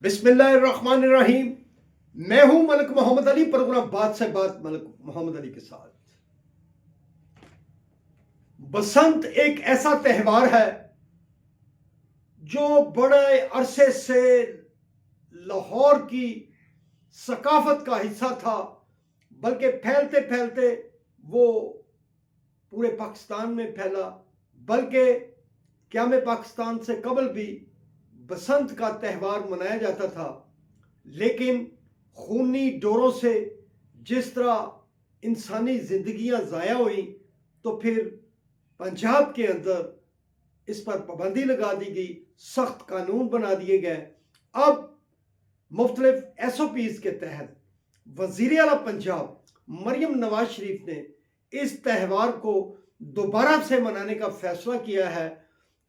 बिस्मिल्लाहिर्रहमानिर्रहीम। मैं हूं मलिक मोहम्मद अली, प्रोग्राम बात से बात मलिक मोहम्मद अली के साथ। बसंत एक ऐसा त्योहार है जो बड़े अरसे से लाहौर की सकाफत का हिस्सा था, बल्कि फैलते फैलते वो पूरे पाकिस्तान में फैला। बल्कि क़याम पाकिस्तान से कबल भी बसंत का त्यौहार मनाया जाता था, लेकिन खूनी डोरों से जिस तरह इंसानी ज़िंदगियां ज़ाया हुई, तो फिर पंजाब के अंदर इस पर पाबंदी लगा दी गई, सख्त कानून बना दिए गए। अब मुख्तलिफ SOPs के तहत वज़ीर आला पंजाब मरियम नवाज शरीफ ने इस त्यौहार को दोबारा से मनाने का फैसला किया है।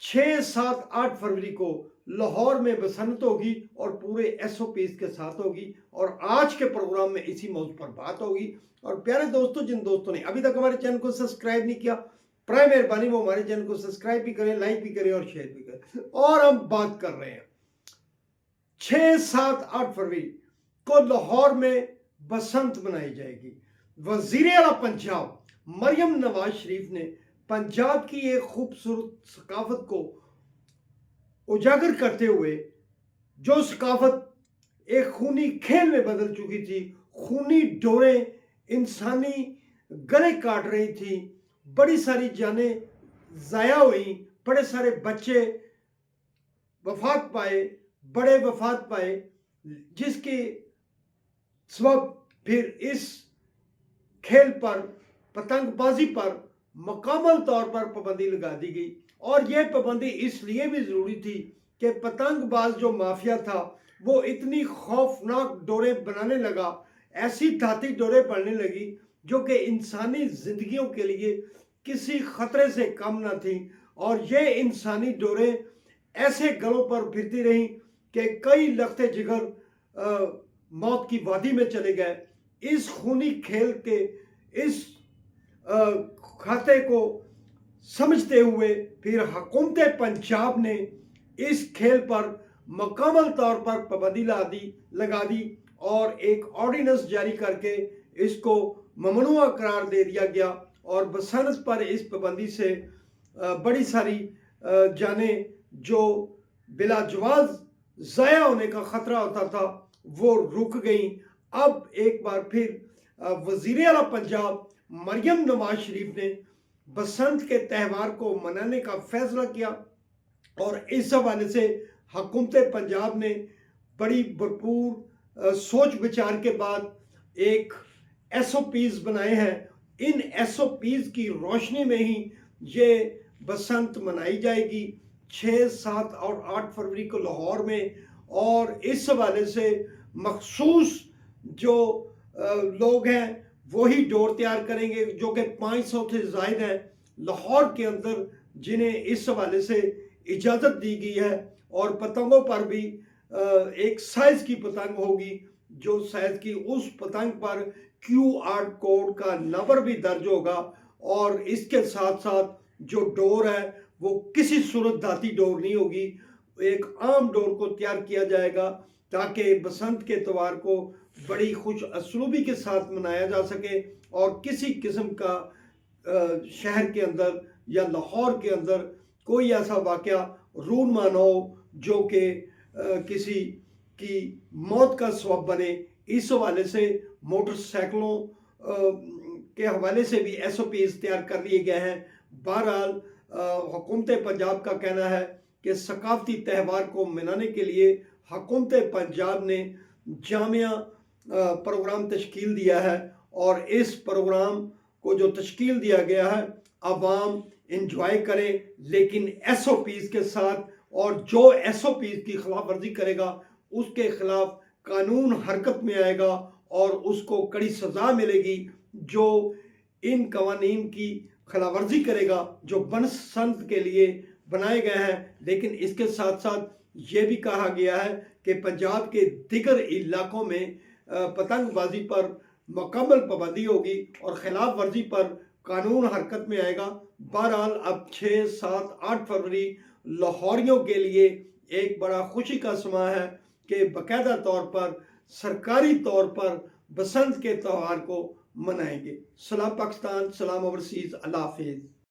6, 7, 8 फरवरी को लाहौर में बसंत होगी और पूरे SOPs के साथ होगी, और आज के प्रोग्राम में इसी मौजूद पर बात होगी। और प्यारे दोस्तों, जिन दोस्तों ने अभी तक हमारे चैनल को सब्सक्राइब नहीं किया, प्राय मेहरबानी वो हमारे चैनल को सब्सक्राइब भी करें, लाइक भी करें और शेयर भी करें। और हम बात कर रहे हैं 6, 7, 8 फरवरी को लाहौर में बसंत मनाई जाएगी। वज़ीर आला पंजाब मरियम नवाज शरीफ ने पंजाब की एक खूबसूरत सकाफत को उजागर करते हुए, जो सकाफत एक खूनी खेल में बदल चुकी थी, खूनी डोरें इंसानी गले काट रही थी, बड़ी सारी जानें ज़ाया हुई, बड़े सारे बच्चे वफात पाए, बड़े वफात पाए, जिसके सबब फिर इस खेल पर, पतंगबाजी पर मुकम्मल तौर पर पाबंदी लगा दी गई। और यह पाबंदी इसलिए भी ज़रूरी थी कि पतंगबाज जो माफिया था वो इतनी खौफनाक डोरें बनाने लगा, ऐसी धाती डोरें बनने लगी जो कि इंसानी ज़िंदगियों के लिए किसी ख़तरे से कम ना थी। और ये इंसानी डोरें ऐसे गलों पर फिरती रहीं कि कई लखते जिगर मौत की वादी में चले गए। इस खूनी खेल के इस खाते को समझते हुए फिर हुकूमत पंजाब ने इस खेल पर मुकम्मल तौर पर पाबंदी लगा दी और एक ऑर्डिनेंस जारी करके इसको ममनुआ करार दे दिया गया। और बसंत पर इस पाबंदी से बड़ी सारी जानें जो बिलाजवाज ज़ाया होने का ख़तरा होता था वो रुक गई। अब एक बार फिर वज़ीर आला पंजाब मरियम नवाज शरीफ ने बसंत के त्यौहार को मनाने का फैसला किया, और इस हवाले से हुकूमत पंजाब ने बड़ी भरपूर सोच विचार के बाद एक SOPs बनाए हैं। इन SOPs की रोशनी में ही ये बसंत मनाई जाएगी 6, 7 और 8 फरवरी को लाहौर में। और इस हवाले से मखसूस जो लोग हैं वही डोर तैयार करेंगे, जो कि 500 से ज़ायद हैं लाहौर के अंदर, जिन्हें इस हवाले से इजाज़त दी गई है। और पतंगों पर भी एक साइज़ की पतंग होगी, जो साइज़ की उस पतंग पर QR कोड का नंबर भी दर्ज होगा। और इसके साथ साथ जो डोर है वो किसी सूरत धाती डोर नहीं होगी, एक आम डोर को तैयार किया जाएगा ताकि बसंत के त्यौहार को बड़ी खुश असलूबी के साथ मनाया जा सके और किसी किस्म का शहर के अंदर या लाहौर के अंदर कोई ऐसा वाक़या रूनमा न हो जो कि किसी की मौत का सबब बने। इस हवाले से मोटरसाइकिलों के हवाले से भी SOPs तैयार कर लिए गए हैं। बहरहाल हुकूमत पंजाब का कहना है कि सकाफती त्यौहार को मनाने के लिए हुकूमत पंजाब ने जामिया प्रोग्राम तश्कील दिया है, और इस प्रोग्राम को जो तश्कील दिया गया है अवाम इंजॉय करें, लेकिन SOPs के साथ। और जो SOPs की खिलाफ वर्जी करेगा उसके खिलाफ कानून हरकत में आएगा और उसको कड़ी सज़ा मिलेगी। जो इन कवानीन की खिलाफ वर्जी करेगा जो बसंत के लिए बनाए गए हैं। लेकिन इसके साथ साथ ये भी कहा गया है कि पंजाब के दिगर इलाकों में पतंगबाजी पर मुकम्मल पाबंदी होगी और खिलाफ वर्जी पर कानून हरकत में आएगा। बहरहाल अब 6, 7, 8 फरवरी लाहौरियों के लिए एक बड़ा खुशी का समा है। کہ باقاعدہ طور پر سرکاری طور پر بسنت کے تہوار کو منائیں گے۔ سلام پاکستان، سلام اوورسیز، اللہ حافظ۔